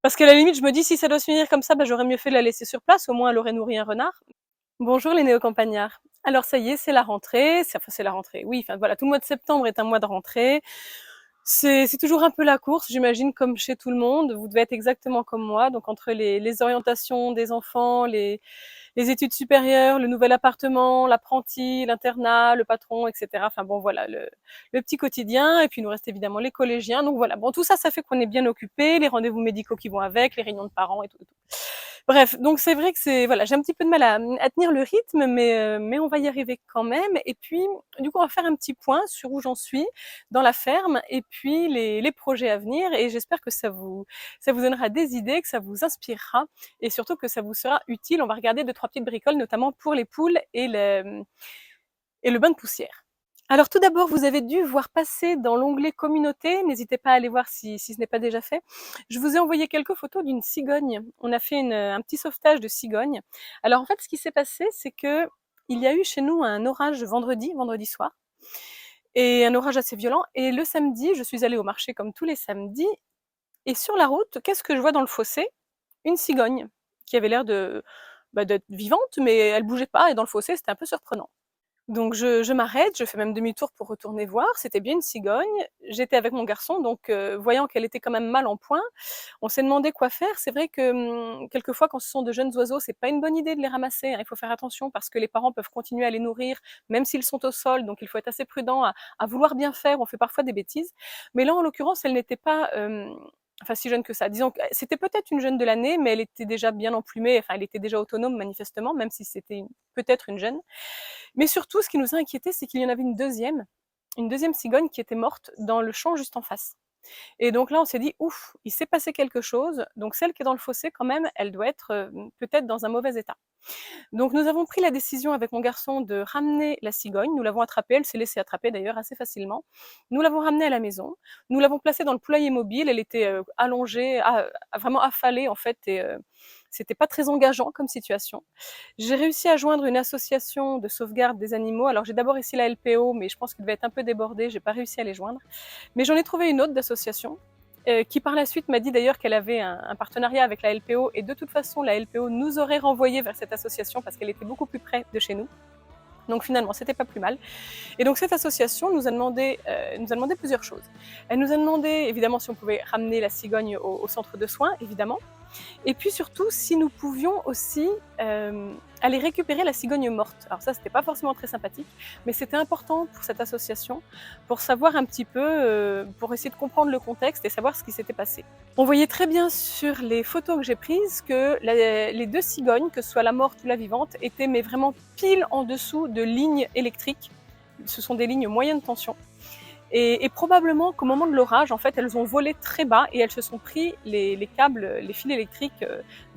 Parce qu'à la limite, je me dis, si ça doit se finir comme ça, bah, j'aurais mieux fait de la laisser sur place, au moins elle aurait nourri un renard. Bonjour les néocampagnards. Alors ça y est, c'est la rentrée, c'est la rentrée, oui, enfin voilà, tout le mois de septembre est un mois de rentrée. C'est toujours un peu la course, j'imagine, comme chez tout le monde. Vous devez être exactement comme moi, donc entre les orientations des enfants, les études supérieures, le nouvel appartement, l'apprenti, l'internat, le patron, etc. Enfin bon, voilà, le petit quotidien. Et puis il nous reste évidemment les collégiens. Donc voilà, bon, tout ça, ça fait qu'on est bien occupé, les rendez-vous médicaux qui vont avec, les réunions de parents et tout. Et tout. Bref, donc c'est vrai que c'est voilà, j'ai un petit peu de mal à tenir le rythme, mais on va y arriver quand même. Et puis, du coup, on va faire un petit point sur où j'en suis dans la ferme et puis les projets à venir. Et j'espère que ça vous donnera des idées, que ça vous inspirera et surtout que ça vous sera utile. On va regarder deux, trois petites bricoles, notamment pour les poules et le bain de poussière. Alors tout d'abord, vous avez dû voir passer dans l'onglet communauté, n'hésitez pas à aller voir si ce n'est pas déjà fait. Je vous ai envoyé quelques photos d'une cigogne. On a fait un petit sauvetage de cigogne. Alors en fait, ce qui s'est passé, c'est que il y a eu chez nous un orage vendredi soir, et un orage assez violent. Et le samedi, je suis allée au marché comme tous les samedis, et sur la route, qu'est-ce que je vois dans le fossé? Une cigogne qui avait l'air d'être vivante, mais elle bougeait pas, et dans le fossé, c'était un peu surprenant. Donc je m'arrête, je fais même demi-tour pour retourner voir, c'était bien une cigogne. J'étais avec mon garçon, donc voyant qu'elle était quand même mal en point, on s'est demandé quoi faire. C'est vrai que quelquefois, quand ce sont de jeunes oiseaux, c'est pas une bonne idée de les ramasser, hein. Il faut faire attention parce que les parents peuvent continuer à les nourrir, même s'ils sont au sol. Donc il faut être assez prudent à vouloir bien faire. On fait parfois des bêtises. Mais là, en l'occurrence, elle n'était pas enfin si jeune que ça. Disons que c'était peut-être une jeune de l'année, mais elle était déjà bien emplumée, enfin elle était déjà autonome manifestement, même si c'était peut-être une jeune. Mais surtout, ce qui nous a inquiétés, c'est qu'il y en avait une deuxième cigogne qui était morte dans le champ juste en face. Et donc là, on s'est dit, ouf, il s'est passé quelque chose. Donc celle qui est dans le fossé, quand même, elle doit être peut-être dans un mauvais état. Donc nous avons pris la décision avec mon garçon de ramener la cigogne. Nous l'avons attrapée, elle s'est laissée attraper d'ailleurs assez facilement. Nous l'avons ramenée à la maison. Nous l'avons placée dans le poulailler mobile. Elle était allongée, vraiment affalée en fait. Et c'était pas très engageant comme situation. J'ai réussi à joindre une association de sauvegarde des animaux. Alors j'ai d'abord ici la LPO, mais je pense qu'elle devait être un peu débordée. J'ai pas réussi à les joindre. Mais j'en ai trouvé une autre d'association qui par la suite m'a dit d'ailleurs qu'elle avait un partenariat avec la LPO, et de toute façon la LPO nous aurait renvoyé vers cette association parce qu'elle était beaucoup plus près de chez nous. Donc finalement, c'était pas plus mal. Et donc cette association nous a demandé plusieurs choses. Elle nous a demandé évidemment si on pouvait ramener la cigogne au centre de soins, évidemment. Et puis surtout, si nous pouvions aussi aller récupérer la cigogne morte. Alors ça, c'était pas forcément très sympathique, mais c'était important pour cette association, pour savoir un petit peu, pour essayer de comprendre le contexte et savoir ce qui s'était passé. On voyait très bien sur les photos que j'ai prises que les deux cigognes, que ce soit la morte ou la vivante, étaient mais vraiment pile en dessous de lignes électriques. Ce sont des lignes moyenne tension. Et probablement qu'au moment de l'orage, en fait, elles ont volé très bas et elles se sont pris les câbles, les fils électriques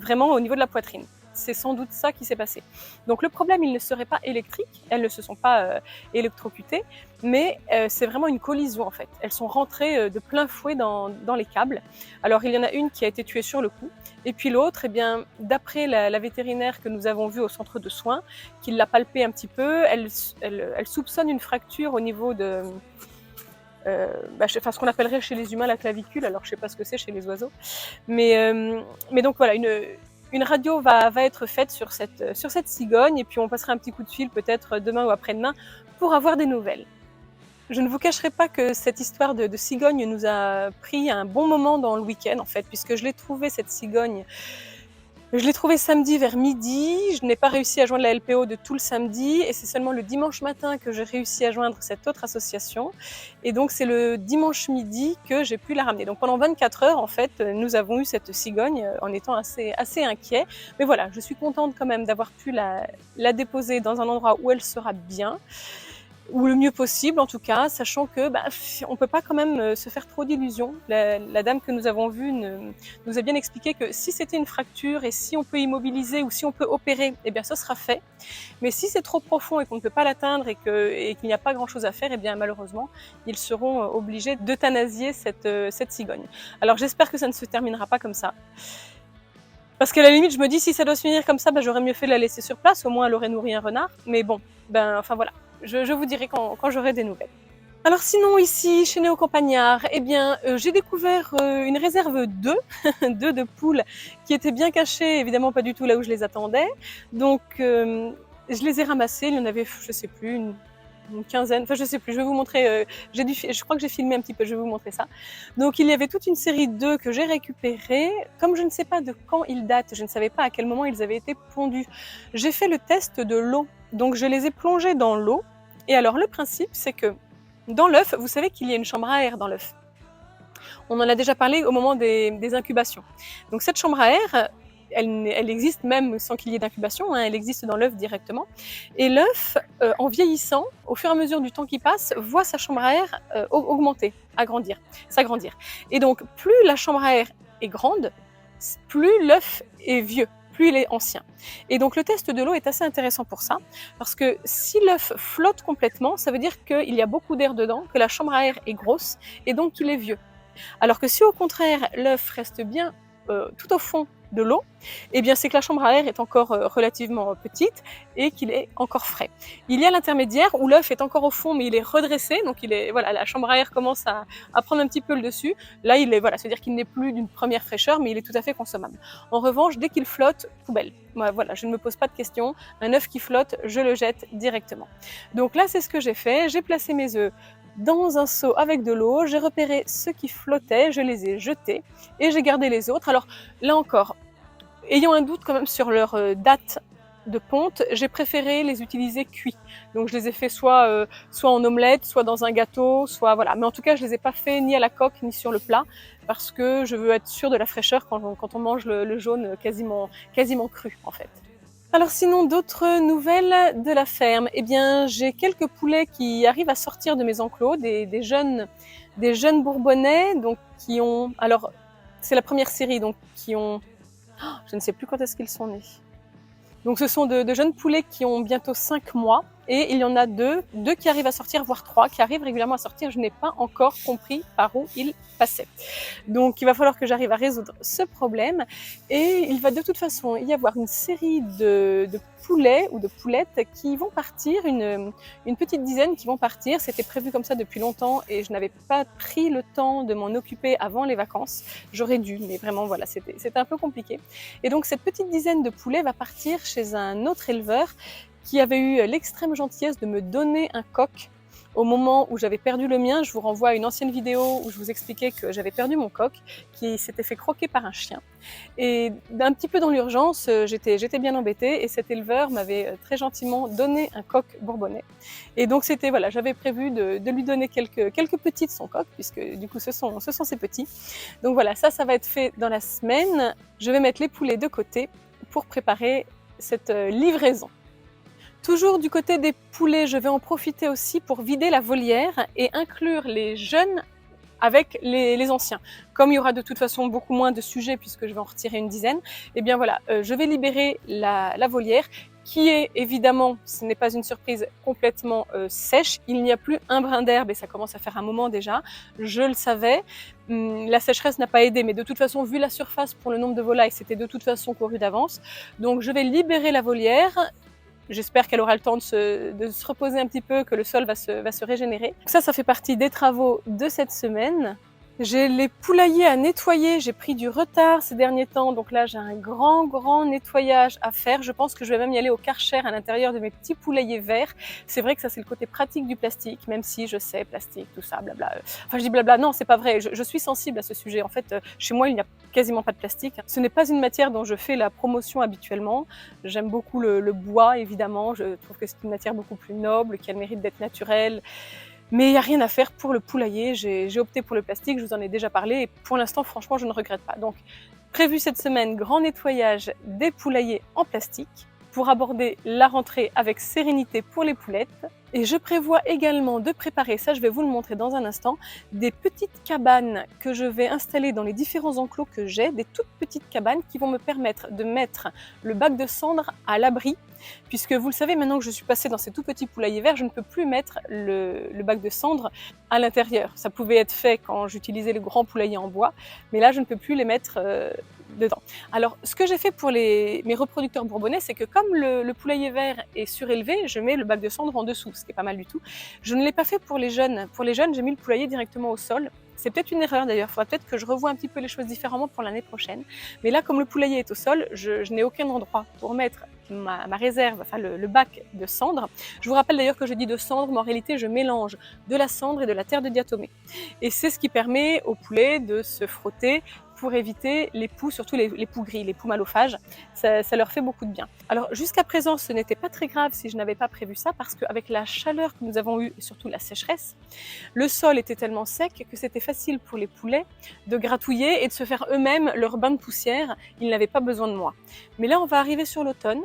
vraiment au niveau de la poitrine. C'est sans doute ça qui s'est passé. Donc le problème, il ne serait pas électrique, elles ne se sont pas électrocutées, mais c'est vraiment une collision en fait. Elles sont rentrées de plein fouet dans les câbles. Alors il y en a une qui a été tuée sur le coup, et puis l'autre, eh bien, d'après la vétérinaire que nous avons vue au centre de soins, qui l'a palpée un petit peu, elle soupçonne une fracture au niveau de ce qu'on appellerait chez les humains la clavicule, alors je ne sais pas ce que c'est chez les oiseaux. Mais donc voilà, une radio va être faite sur cette cigogne, et puis on passera un petit coup de fil peut-être demain ou après-demain pour avoir des nouvelles. Je ne vous cacherai pas que cette histoire de cigogne nous a pris un bon moment dans le week-end en fait, puisque je l'ai trouvée cette cigogne. Je l'ai trouvée samedi vers midi, je n'ai pas réussi à joindre la LPO de tout le samedi, et c'est seulement le dimanche matin que j'ai réussi à joindre cette autre association. Et donc c'est le dimanche midi que j'ai pu la ramener. Donc pendant 24 heures, en fait, nous avons eu cette cigogne en étant assez inquiets. Mais voilà, je suis contente quand même d'avoir pu la déposer dans un endroit où elle sera bien, ou le mieux possible en tout cas, sachant que on peut pas quand même se faire trop d'illusions. La dame que nous avons vue nous a bien expliqué que si c'était une fracture et si on peut immobiliser ou si on peut opérer, eh bien ce sera fait. Mais si c'est trop profond et qu'on ne peut pas l'atteindre et qu'il n'y a pas grand chose à faire, eh bien malheureusement ils seront obligés d'euthanasier cette cigogne. Alors j'espère que ça ne se terminera pas comme ça. Parce qu'à la limite, je me dis, si ça doit se finir comme ça, j'aurais mieux fait de la laisser sur place, au moins elle aurait nourri un renard. Mais bon, enfin voilà, je vous dirai quand j'aurai des nouvelles. Alors sinon ici, chez Néo Campagnard, eh bien, j'ai découvert une réserve d'œufs, d'œufs de poules qui étaient bien cachés, évidemment pas du tout là où je les attendais. Donc je les ai ramassés, il y en avait, je sais plus, une quinzaine, enfin je sais plus, je vais vous montrer, je crois que j'ai filmé un petit peu, je vais vous montrer ça. Donc il y avait toute une série d'œufs que j'ai récupérés. Comme je ne sais pas de quand ils datent, je ne savais pas à quel moment ils avaient été pondus, j'ai fait le test de l'eau. Donc je les ai plongés dans l'eau. Et alors le principe, c'est que dans l'œuf, vous savez qu'il y a une chambre à air dans l'œuf. On en a déjà parlé au moment des incubations. Donc cette chambre à air, elle existe même sans qu'il y ait d'incubation, hein, elle existe dans l'œuf directement. Et l'œuf, en vieillissant, au fur et à mesure du temps qui passe, voit sa chambre à air augmenter, agrandir, s'agrandir. Et donc plus la chambre à air est grande, plus l'œuf est vieux, plus il est ancien. Et donc le test de l'eau est assez intéressant pour ça, parce que si l'œuf flotte complètement, ça veut dire qu'il y a beaucoup d'air dedans, que la chambre à air est grosse, et donc qu'il est vieux. Alors que si au contraire l'œuf reste bien tout au fond de l'eau, eh bien c'est que la chambre à air est encore relativement petite et qu'il est encore frais. Il y a l'intermédiaire où l'œuf est encore au fond mais il est redressé, donc voilà, la chambre à air commence à prendre un petit peu le dessus. Là il est voilà, c'est-à-dire qu'il n'est plus d'une première fraîcheur mais il est tout à fait consommable. En revanche, dès qu'il flotte, poubelle. Voilà, je ne me pose pas de questions. Un œuf qui flotte, je le jette directement. Donc là c'est ce que j'ai fait. J'ai placé mes œufs dans un seau avec de l'eau, j'ai repéré ceux qui flottaient, je les ai jetés et j'ai gardé les autres. Alors là encore, ayant un doute quand même sur leur date de ponte, j'ai préféré les utiliser cuits. Donc je les ai fait soit en omelette, soit dans un gâteau, soit voilà. Mais en tout cas, je les ai pas fait ni à la coque ni sur le plat parce que je veux être sûre de la fraîcheur quand on mange le jaune quasiment cru en fait. Alors sinon, d'autres nouvelles de la ferme. Eh bien, j'ai quelques poulets qui arrivent à sortir de mes enclos, des jeunes bourbonnais, donc qui ont, alors c'est la première série, donc qui ont, je ne sais plus quand est-ce qu'ils sont nés. Donc ce sont de jeunes poulets qui ont bientôt 5 mois et il y en a deux qui arrivent à sortir, voire 3 qui arrivent régulièrement à sortir. Je n'ai pas encore compris par où ils passaient. Donc il va falloir que j'arrive à résoudre ce problème et il va de toute façon y avoir une série de poulets ou de poulettes qui vont partir, une petite dizaine qui vont partir. C'était prévu comme ça depuis longtemps et je n'avais pas pris le temps de m'en occuper avant les vacances. J'aurais dû, mais vraiment voilà, c'était un peu compliqué. Et donc cette petite dizaine de poulets va partir chez un autre éleveur qui avait eu l'extrême gentillesse de me donner un coq au moment où j'avais perdu le mien. Je vous renvoie à une ancienne vidéo où je vous expliquais que j'avais perdu mon coq qui s'était fait croquer par un chien. Et un petit peu dans l'urgence, j'étais bien embêtée et cet éleveur m'avait très gentiment donné un coq bourbonnais. Et donc c'était voilà, j'avais prévu de lui donner quelques petits de son coq puisque du coup ce sont ses petits. Donc voilà, ça va être fait dans la semaine. Je vais mettre les poulets de côté pour préparer cette livraison. Toujours du côté des poulets, je vais en profiter aussi pour vider la volière et inclure les jeunes avec les anciens. Comme il y aura de toute façon beaucoup moins de sujets puisque je vais en retirer une dizaine, et bien voilà, je vais libérer la volière qui est évidemment, ce n'est pas une surprise, complètement sèche. Il n'y a plus un brin d'herbe et ça commence à faire un moment déjà. Je le savais. La sécheresse n'a pas aidé, mais de toute façon, vu la surface pour le nombre de volailles, c'était de toute façon couru d'avance. Donc je vais libérer la volière. J'espère qu'elle aura le temps de se reposer un petit peu, que le sol va se régénérer. Donc ça fait partie des travaux de cette semaine. J'ai les poulaillers à nettoyer, j'ai pris du retard ces derniers temps, donc là j'ai un grand nettoyage à faire. Je pense que je vais même y aller au Karcher à l'intérieur de mes petits poulaillers verts. C'est vrai que ça c'est le côté pratique du plastique, même si je sais, plastique, tout ça, blabla. Enfin je dis blabla, non c'est pas vrai, je suis sensible à ce sujet. En fait, chez moi il n'y a quasiment pas de plastique. Ce n'est pas une matière dont je fais la promotion habituellement. J'aime beaucoup le bois évidemment, je trouve que c'est une matière beaucoup plus noble, qui a le mérite d'être naturelle. Mais il n'y a rien à faire pour le poulailler, j'ai opté pour le plastique, je vous en ai déjà parlé et pour l'instant franchement je ne regrette pas. Donc prévu cette semaine, grand nettoyage des poulaillers en plastique pour aborder la rentrée avec sérénité pour les poulettes. Et je prévois également de préparer, ça je vais vous le montrer dans un instant, des petites cabanes que je vais installer dans les différents enclos que j'ai, des toutes petites cabanes qui vont me permettre de mettre le bac de cendres à l'abri, puisque vous le savez, maintenant que je suis passée dans ces tout petits poulaillers verts, je ne peux plus mettre le bac de cendres à l'intérieur. Ça pouvait être fait quand j'utilisais le grand poulailler en bois, mais là je ne peux plus les mettre dedans. Alors ce que j'ai fait pour mes reproducteurs bourbonnais, c'est que comme le poulailler vert est surélevé, je mets le bac de cendres en dessous. ce qui est pas mal du tout. Je ne l'ai pas fait pour les jeunes. Pour les jeunes, j'ai mis le poulailler directement au sol. C'est peut-être une erreur d'ailleurs, il faudra peut-être que je revoie un petit peu les choses différemment pour l'année prochaine. Mais là, comme le poulailler est au sol, je n'ai aucun endroit pour mettre ma réserve, enfin le bac de cendre. Je vous rappelle d'ailleurs que je dis de cendre, mais en réalité je mélange de la cendre et de la terre de diatomée. Et c'est ce qui permet aux poulets de se frotter pour éviter les poux, surtout les poux gris, les poux malophages. Ça leur fait beaucoup de bien. Alors jusqu'à présent, ce n'était pas très grave si je n'avais pas prévu ça, parce qu'avec la chaleur que nous avons eue, et surtout la sécheresse, le sol était tellement sec que c'était facile pour les poulets de gratouiller et de se faire eux-mêmes leur bain de poussière. Ils n'avaient pas besoin de moi. Mais là, on va arriver sur l'automne.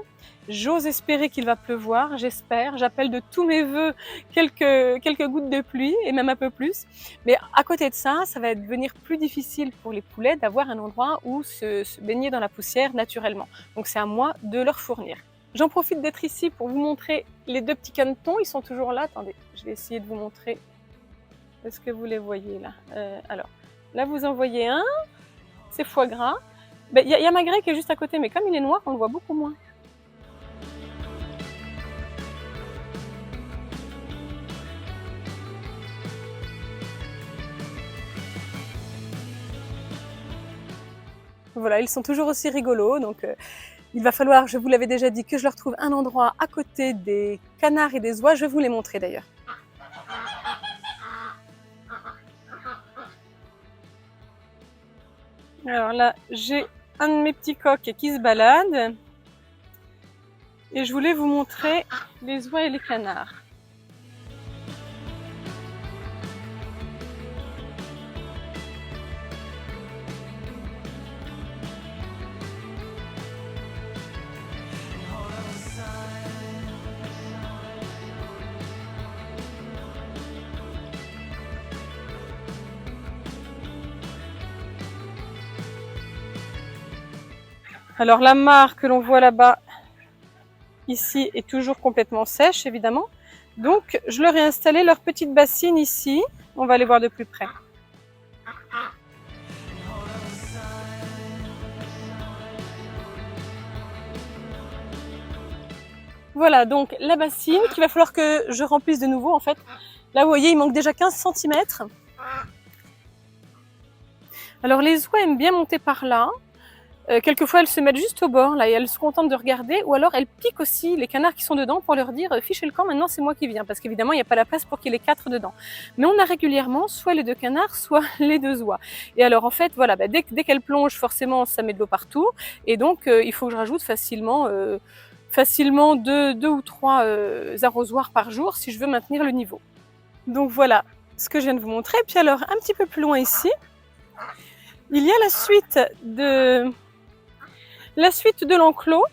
J'ose espérer qu'il va pleuvoir, j'espère. J'appelle de tous mes vœux quelques gouttes de pluie et même un peu plus. Mais à côté de ça, ça va devenir plus difficile pour les poulets d'avoir un endroit où se baigner dans la poussière naturellement. Donc c'est à moi de leur fournir. J'en profite d'être ici pour vous montrer les deux petits canetons. Ils sont toujours là. Attendez, je vais essayer de vous montrer. Est-ce que vous les voyez là? Alors, là vous en voyez un. C'est foie gras. Il y a Magret qui est juste à côté, mais comme il est noir, on le voit beaucoup moins. Voilà, ils sont toujours aussi rigolos, donc il va falloir, je vous l'avais déjà dit, que je leur trouve un endroit à côté des canards et des oies. Je vais vous les montrer d'ailleurs. Alors là, j'ai un de mes petits coqs qui se balade. Et je voulais vous montrer les oies et les canards. Alors la mare que l'on voit là-bas, ici, est toujours complètement sèche, évidemment. Donc je leur ai installé leur petite bassine ici. On va aller voir de plus près. Voilà, donc la bassine qu'il va falloir que je remplisse de nouveau en fait. Là, vous voyez, il manque déjà 15 cm. Alors les oies aiment bien monter par là. Quelquefois, elles se mettent juste au bord, là, et elles sont contentes de regarder, ou alors elles piquent aussi les canards qui sont dedans pour leur dire « fichez le camp, maintenant c'est moi qui viens », parce qu'évidemment, il n'y a pas la place pour qu'il y ait les 4 dedans. Mais on a régulièrement soit les 2 canards, soit les 2 oies. Et alors, en fait, voilà, dès qu'elles plongent, forcément, ça met de l'eau partout, et donc, il faut que je rajoute facilement 2 ou 3 arrosoirs par jour si je veux maintenir le niveau. Donc voilà ce que je viens de vous montrer. Puis alors, un petit peu plus loin ici, il y a la suite de l'enclos.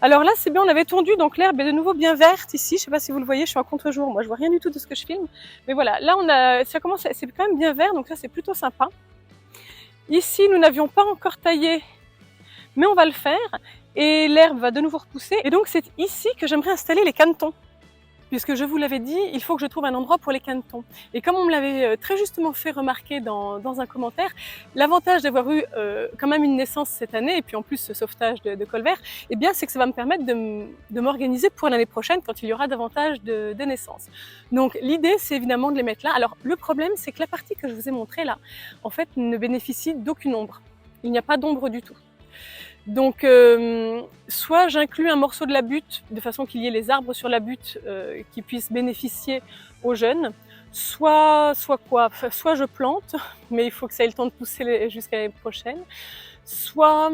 Alors là, c'est bien, on avait tondu, donc l'herbe est de nouveau bien verte ici. Je ne sais pas si vous le voyez, je suis en contre-jour. Moi, je vois rien du tout de ce que je filme. Mais voilà, là, c'est quand même bien vert, donc ça, c'est plutôt sympa. Ici, nous n'avions pas encore taillé, mais on va le faire. Et l'herbe va de nouveau repousser. Et donc, c'est ici que j'aimerais installer les canetons. Puisque je vous l'avais dit, il faut que je trouve un endroit pour les canetons. Et comme on me l'avait très justement fait remarquer dans un commentaire, l'avantage d'avoir eu quand même une naissance cette année, et puis en plus ce sauvetage de colvert, eh bien c'est que ça va me permettre de m'organiser pour l'année prochaine quand il y aura davantage de naissances. Donc l'idée, c'est évidemment de les mettre là. Alors le problème, c'est que la partie que je vous ai montrée là, en fait, ne bénéficie d'aucune ombre. Il n'y a pas d'ombre du tout. Donc, soit j'inclus un morceau de la butte de façon qu'il y ait les arbres sur la butte qui puissent bénéficier aux jeunes, soit je plante, mais il faut que ça ait le temps de pousser jusqu'à l'année prochaine, soit,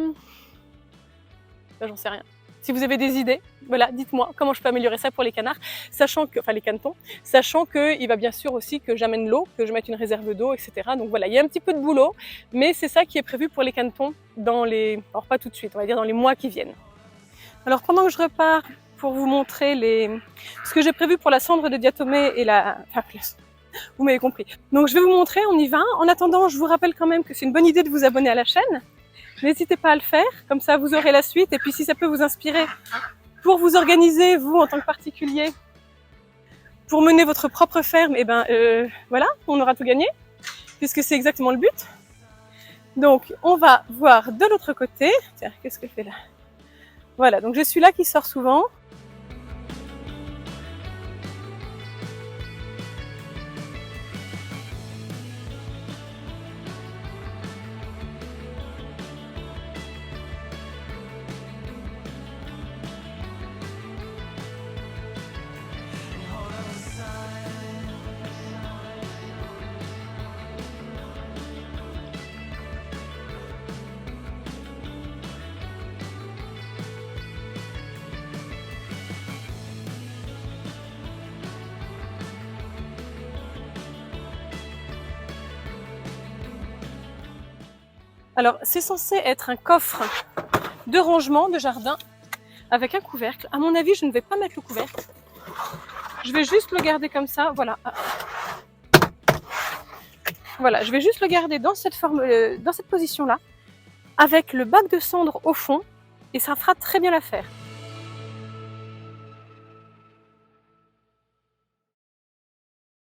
j'en sais rien. Si vous avez des idées, voilà, dites-moi comment je peux améliorer ça pour les canards, les canetons, sachant qu'il va bien sûr aussi que j'amène l'eau, que je mette une réserve d'eau, etc. Donc voilà, il y a un petit peu de boulot, mais c'est ça qui est prévu pour les canetons alors pas tout de suite, on va dire dans les mois qui viennent. Alors pendant que je repars pour vous montrer ce que j'ai prévu pour la cendre de diatomée et vous m'avez compris. Donc je vais vous montrer, on y va. En attendant, je vous rappelle quand même que c'est une bonne idée de vous abonner à la chaîne. N'hésitez pas à le faire, comme ça vous aurez la suite. Et puis si ça peut vous inspirer pour vous organiser, vous en tant que particulier, pour mener votre propre ferme, voilà, on aura tout gagné, puisque c'est exactement le but. Donc on va voir de l'autre côté. Tiens, qu'est-ce que je fais là? Voilà, donc je suis là qui sort souvent. Alors, c'est censé être un coffre de rangement de jardin avec un couvercle. À mon avis, je ne vais pas mettre le couvercle. Je vais juste le garder comme ça, voilà. Voilà, je vais juste le garder dans cette forme, dans cette position-là, avec le bac de cendres au fond, et ça fera très bien l'affaire.